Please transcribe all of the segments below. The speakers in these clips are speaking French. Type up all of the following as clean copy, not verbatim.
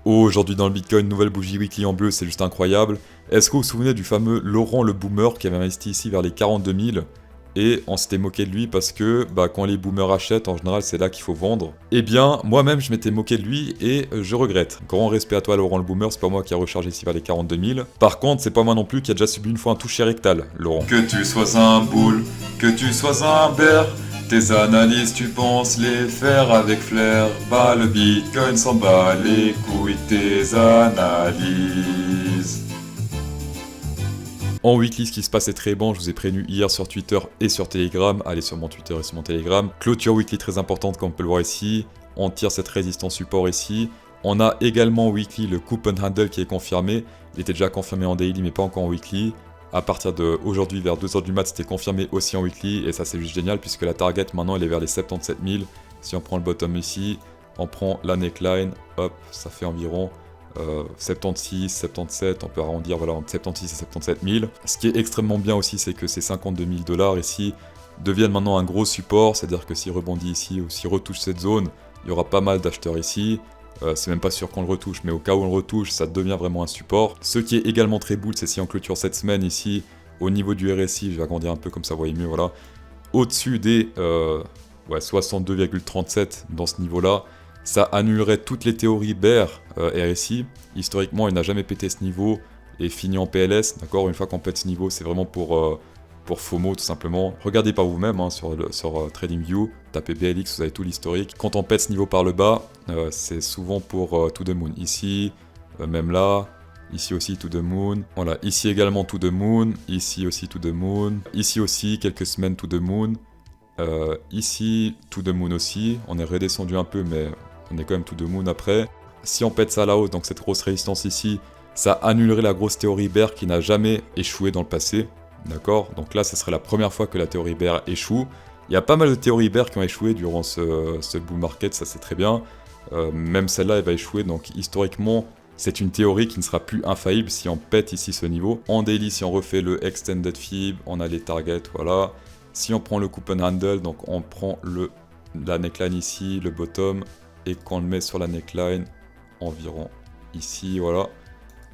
Aujourd'hui dans le Bitcoin, nouvelle bougie weekly en bleu, c'est juste incroyable. Est-ce que vous vous souvenez du fameux Laurent le Boomer qui avait investi ici vers les 42 000 et on s'était moqué de lui parce que quand les boomers achètent, en général c'est là qu'il faut vendre. Eh bien, moi-même je m'étais moqué de lui et je regrette. Grand respect à toi Laurent le Boomer, c'est pas moi qui a rechargé ici vers les 42 000. Par contre, c'est pas moi non plus qui a déjà subi une fois un toucher rectal, Laurent. Que tu sois un bull, que tu sois un bear, tes analyses tu penses les faire avec flair. Bah le Bitcoin s'en bat les couilles tes analyses. En weekly, ce qui se passe est très bon, je vous ai prévenu hier sur Twitter et sur Telegram, allez sur mon Twitter et sur mon Telegram. Clôture weekly très importante comme on peut le voir ici, on tire cette résistance support ici. On a également weekly le coupon handle qui est confirmé, il était déjà confirmé en daily mais pas encore en weekly. À partir d'aujourd'hui vers 2h du mat c'était confirmé aussi en weekly et ça c'est juste génial puisque la target maintenant elle est vers les 77 000. Si on prend le bottom ici, on prend la neckline, hop, ça fait environ 76, 77, on peut arrondir voilà, entre 76 et 77 000. Ce qui est extrêmement bien aussi, c'est que ces 52 000 $ ici deviennent maintenant un gros support, c'est-à-dire que s'il rebondit ici ou s'il retouche cette zone, il y aura pas mal d'acheteurs ici. C'est même pas sûr qu'on le retouche, mais au cas où on le retouche, ça devient vraiment un support. Ce qui est également très bull, c'est si on clôture cette semaine ici, au niveau du RSI, je vais agrandir un peu comme ça, vous voyez mieux, voilà. Au-dessus des 62,37 dans ce niveau-là, ça annulerait toutes les théories bear RSI. Historiquement, il n'a jamais pété ce niveau et fini en PLS. D'accord, une fois qu'on pète ce niveau, c'est vraiment pour FOMO tout simplement. Regardez par vous-même sur TradingView, tapez BLX, vous avez tout l'historique. Quand on pète ce niveau par le bas, c'est souvent pour To The Moon. Ici, même là, ici aussi To The Moon. Voilà, ici également To The Moon, ici aussi To The Moon, ici aussi quelques semaines To The Moon. Ici To The Moon aussi. On est redescendu un peu, mais on est quand même To The Moon après. Si on pète ça à la hausse, donc cette grosse résistance ici, ça annulerait la grosse théorie bear qui n'a jamais échoué dans le passé. D'accord? Donc là, ça serait la première fois que la théorie bear échoue. Il y a pas mal de théories bear qui ont échoué durant ce bull market, ça c'est très bien. Même celle-là, elle va échouer, donc historiquement, c'est une théorie qui ne sera plus infaillible si on pète ici ce niveau. En daily, si on refait le extended fib, on a les targets, voilà. Si on prend le coupon handle, donc on prend la neckline ici, le bottom, et qu'on le met sur la neckline, environ ici, voilà.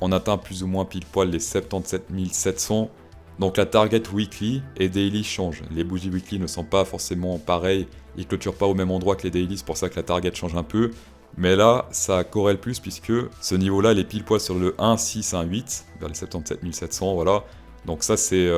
On atteint plus ou moins pile poil les 77 700. Donc la target weekly et daily change. Les bougies weekly ne sont pas forcément pareilles, ils clôturent pas au même endroit que les daily, c'est pour ça que la target change un peu. Mais là, ça corrèle plus puisque ce niveau-là, il est pile poil sur le 1, 6, 1, 8, vers les 77 700, voilà. Donc ça, c'est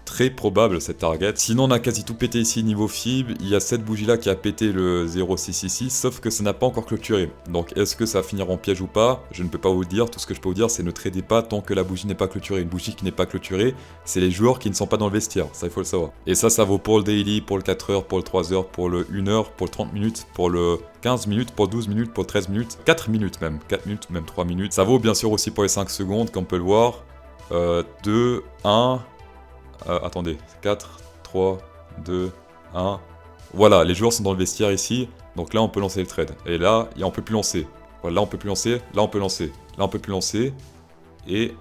très probable cette target. Sinon, on a quasi tout pété ici niveau FIB. Il y a cette bougie-là qui a pété le 0,666, sauf que ça n'a pas encore clôturé. Donc, est-ce que ça va finir en piège ou pas? Je ne peux pas vous le dire. Tout ce que je peux vous dire, c'est ne tradez pas tant que la bougie n'est pas clôturée. Une bougie qui n'est pas clôturée, c'est les joueurs qui ne sont pas dans le vestiaire. Ça, il faut le savoir. Et ça vaut pour le daily, pour le 4 heures, pour le 3 heures, pour le 1 heure, pour le 30 minutes, pour le 15 minutes, pour 12 minutes, pour 13 minutes, 4 minutes même, 4 minutes ou même 3 minutes. Ça vaut bien sûr aussi pour les 5 secondes, comme on peut le voir. 2, 1... attendez, 4, 3, 2, 1... Voilà, les joueurs sont dans le vestiaire ici, donc là on peut lancer le trade. Et là, on peut plus lancer. Voilà, là on peut plus lancer, là on peut lancer, là on peut plus lancer, et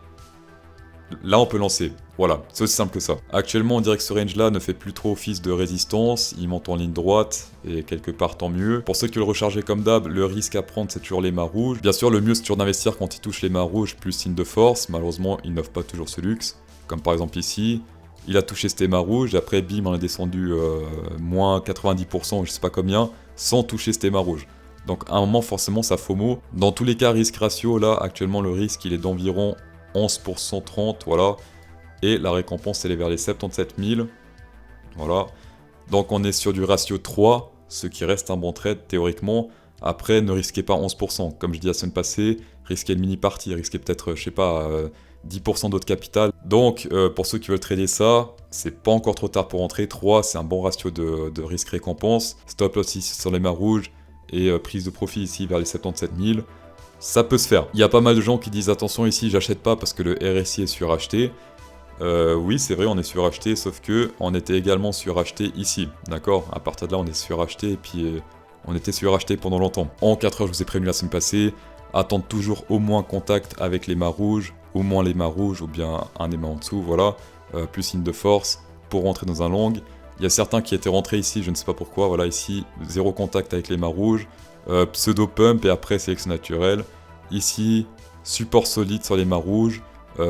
là on peut lancer. Voilà, c'est aussi simple que ça. Actuellement, on dirait que ce range-là ne fait plus trop office de résistance, il monte en ligne droite, et quelque part tant mieux. Pour ceux qui veulent recharger comme d'hab, le risque à prendre c'est toujours les mâts rouges. Bien sûr, le mieux c'est toujours d'investir quand il touche les mâts rouges plus signe de force. Malheureusement, il n'offre pas toujours ce luxe, comme par exemple ici. Il a touché ce théma rouge, après bim on a descendu moins 90%, je sais pas combien, sans toucher ce théma rouge. Donc à un moment forcément ça FOMO. Dans tous les cas risque ratio, là actuellement le risque il est d'environ 11% 30, voilà. Et la récompense elle est vers les 77 000, voilà. Donc on est sur du ratio 3, ce qui reste un bon trade théoriquement. Après ne risquez pas 11%, comme je dis la semaine passée, risquez le mini party, risquez peut-être, je sais pas... 10% d'autres capital. Donc pour ceux qui veulent trader ça, c'est pas encore trop tard pour entrer. 3, c'est un bon ratio de risque-récompense. Stop loss ici sur les mâts rouges et prise de profit ici vers les 77 000. Ça peut se faire. Il y a pas mal de gens qui disent attention ici, j'achète pas parce que le RSI est suracheté. Oui, c'est vrai, on est suracheté, sauf que on était également suracheté ici. D'accord? À partir de là, on est suracheté et puis on était suracheté pendant longtemps. En 4 heures, je vous ai prévenu la semaine passée, attendre toujours au moins contact avec les mâts rouges. Au moins les mâts rouges ou bien un aimant en dessous, voilà, plus signe de force pour rentrer dans un long. Il y a certains qui étaient rentrés ici, je ne sais pas pourquoi, voilà ici, zéro contact avec les mâts rouges, pseudo pump et après sélection naturelle. Ici, support solide sur les mâts rouges.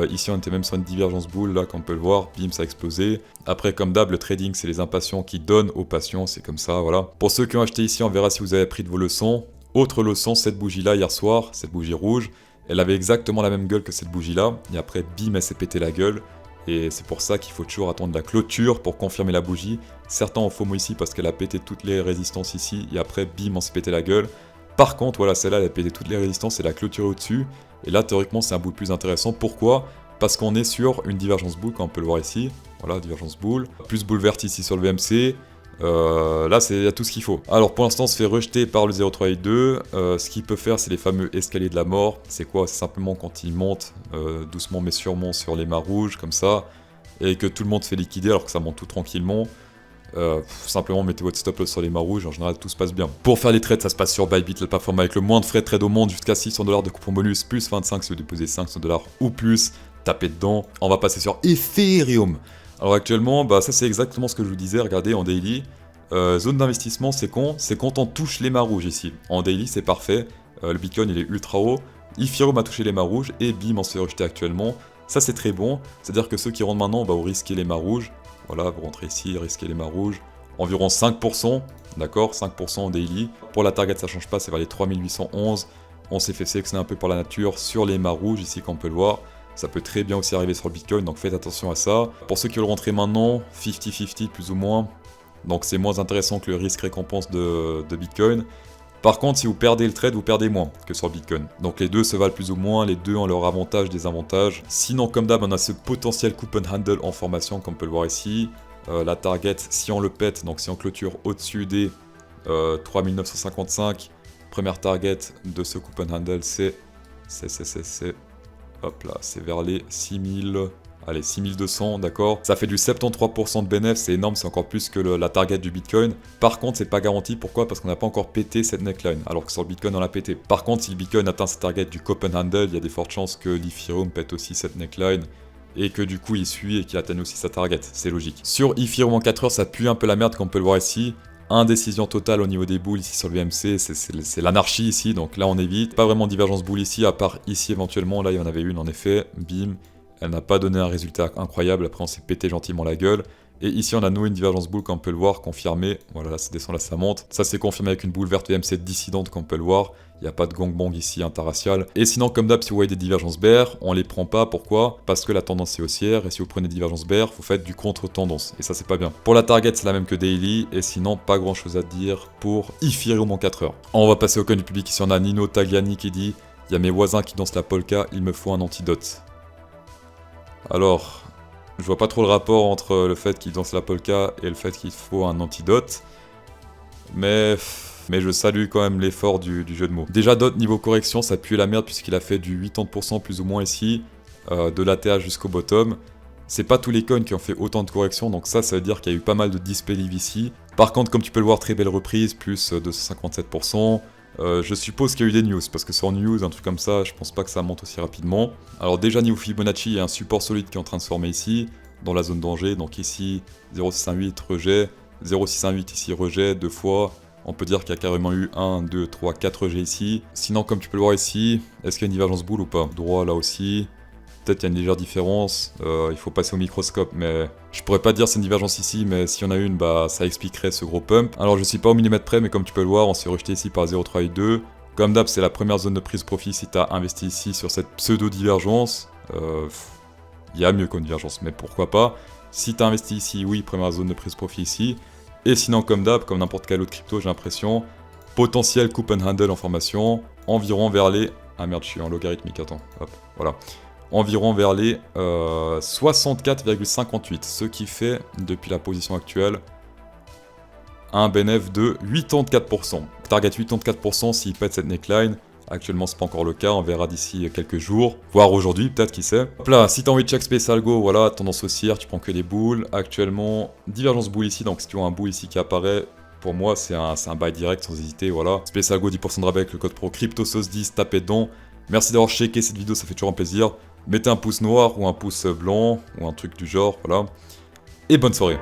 Ici on était même sur une divergence boule, là comme on peut le voir, bim ça a explosé. Après comme d'hab le trading c'est les impatients qui donnent aux patients, c'est comme ça voilà. Pour ceux qui ont acheté ici on verra si vous avez appris de vos leçons. Autre leçon, cette bougie là hier soir, cette bougie rouge, elle avait exactement la même gueule que cette bougie là. Et après bim elle s'est pété la gueule. Et c'est pour ça qu'il faut toujours attendre la clôture pour confirmer la bougie. Certains ont FOMO ici parce qu'elle a pété toutes les résistances ici et après bim on s'est pété la gueule. Par contre voilà celle-là elle a pété toutes les résistances et la clôture au-dessus. Et là, théoriquement, c'est un boule plus intéressant. Pourquoi? Parce qu'on est sur une divergence boule, comme on peut le voir ici. Voilà, divergence boule. Plus boule verte ici sur le VMC. Là, il y a tout ce qu'il faut. Alors, pour l'instant, on se fait rejeter par le 0,382. Ce qu'il peut faire, c'est les fameux escaliers de la mort. C'est quoi? C'est simplement quand il monte doucement mais sûrement sur les mâts rouges, comme ça. Et que tout le monde se fait liquider alors que ça monte tout tranquillement. Simplement mettez votre stop loss sur les mâts rouges, en général tout se passe bien. Pour faire les trades, ça se passe sur Bybit, la plateforme avec le moins de frais de trade au monde, jusqu'à 600$ de coupon bonus, plus 25 si vous déposez 500$ ou plus, tapez dedans. On va passer sur Ethereum. Alors actuellement, ça c'est exactement ce que je vous disais, regardez en daily. Zone d'investissement, c'est quand on touche les mâts rouges ici. En daily, c'est parfait, le Bitcoin il est ultra haut. Ethereum a touché les mâts rouges et bim, on se fait rejeter actuellement. Ça c'est très bon, c'est-à-dire que ceux qui rentrent maintenant, vous risquez les mâts rouges. Voilà, vous rentrez ici, risquez les mâts rouges. Environ 5%, d'accord, 5% en daily. Pour la target, ça change pas, c'est vers les 3811. On s'est fait sélectionner un peu par la nature sur les mâts rouges, ici, comme on peut le voir. Ça peut très bien aussi arriver sur le Bitcoin, donc faites attention à ça. Pour ceux qui veulent rentrer maintenant, 50-50 plus ou moins. Donc c'est moins intéressant que le risque-récompense de Bitcoin. Par contre, si vous perdez le trade, vous perdez moins que sur le Bitcoin. Donc les deux se valent plus ou moins, les deux ont leurs avantages, désavantages. Sinon, comme d'hab, on a ce potentiel coupon handle en formation, comme on peut le voir ici. La target, si on le pète, donc si on clôture au-dessus des 3955, première target de ce coupon handle, c'est hop là, c'est vers les 6000... Allez, 6200, d'accord. Ça fait du 73% de bénéfice, c'est énorme, c'est encore plus que la target du Bitcoin. Par contre, c'est pas garanti, pourquoi? Parce qu'on n'a pas encore pété cette neckline, alors que sur le Bitcoin, on l'a pété. Par contre, si le Bitcoin atteint cette target du coupon handle, il y a des fortes chances que l'Ethereum pète aussi cette neckline, et que du coup, il suit et qu'il atteigne aussi sa target, c'est logique. Sur Ethereum en 4 heures, ça pue un peu la merde, comme on peut le voir ici. Indécision totale au niveau des boules ici sur le VMC, c'est l'anarchie ici, donc là on évite. Pas vraiment de divergence boule ici, à part ici éventuellement, là il y en avait une en effet, bim. Elle n'a pas donné un résultat incroyable, après on s'est pété gentiment la gueule. Et ici on a noué une divergence boule comme on peut le voir, confirmée. Voilà, là ça descend, là ça monte. Ça c'est confirmé avec une boule verte VMC dissidente comme on peut le voir. Il n'y a pas de gangbang ici interracial. Et sinon comme d'hab, si vous voyez des divergences bear, on les prend pas. Pourquoi? Parce que la tendance est haussière. Et si vous prenez des divergences bear, vous faites du contre-tendance. Et ça c'est pas bien. Pour la target c'est la même que daily. Et sinon pas grand chose à dire pour Ethereum en 4 heures. On va passer au coin du public. Ici on a Nino Tagliani qui dit: il y a mes voisins qui dansent la polka, il me faut un antidote. Alors, je vois pas trop le rapport entre le fait qu'il danse la polka et le fait qu'il faut un antidote. Mais je salue quand même l'effort du jeu de mots. Déjà, Dot, niveau correction, ça pue la merde puisqu'il a fait du 80% plus ou moins ici, de l'ATH jusqu'au bottom. C'est pas tous les coins qui ont fait autant de corrections, donc ça veut dire qu'il y a eu pas mal de disbelief ici. Par contre, comme tu peux le voir, très belle reprise, plus 257%. Je suppose qu'il y a eu des news, parce que sur news, un truc comme ça, je pense pas que ça monte aussi rapidement. Alors déjà niveau Fibonacci, il y a un support solide qui est en train de se former ici, dans la zone danger, donc ici 0,618 rejet, 0,618 ici rejet, 2 fois. On peut dire qu'il y a carrément eu 1, 2, 3, 4 rejets ici. Sinon comme tu peux le voir ici, est-ce qu'il y a une divergence boule ou pas? Droit là aussi. Peut-être qu'il y a une légère différence, il faut passer au microscope, mais je pourrais pas dire c'est une divergence ici, mais s'il y en a une, ça expliquerait ce gros pump. Alors je suis pas au millimètre près, mais comme tu peux le voir, on s'est rejeté ici par 0,382. Comme d'hab, c'est la première zone de prise profit si tu as investi ici sur cette pseudo-divergence. Il y a mieux qu'une divergence, mais pourquoi pas. Si tu as investi ici, oui, première zone de prise profit ici. Et sinon, comme d'hab, comme n'importe quel autre crypto, j'ai l'impression, potentiel coupon handle en formation, environ vers les... Ah merde, je suis en logarithmique, attends, hop, voilà. Environ vers les 64,58, ce qui fait, depuis la position actuelle, un bénéfice de 84%. Target 84% s'il pète cette neckline. Actuellement, c'est pas encore le cas, on verra d'ici quelques jours, voire aujourd'hui, peut-être, qui sait. Hop là, si t'as envie de check space algo, voilà, tendance haussière, tu prends que les boules. Actuellement, divergence boule ici, donc si tu vois un boule ici qui apparaît, pour moi, c'est un buy direct sans hésiter, voilà. Space algo, 10% de rabais avec le code pro CryptoSauce10, tapez dedans. Merci d'avoir checké cette vidéo, ça fait toujours un plaisir. Mettez un pouce noir ou un pouce blanc ou un truc du genre, voilà. Et bonne soirée.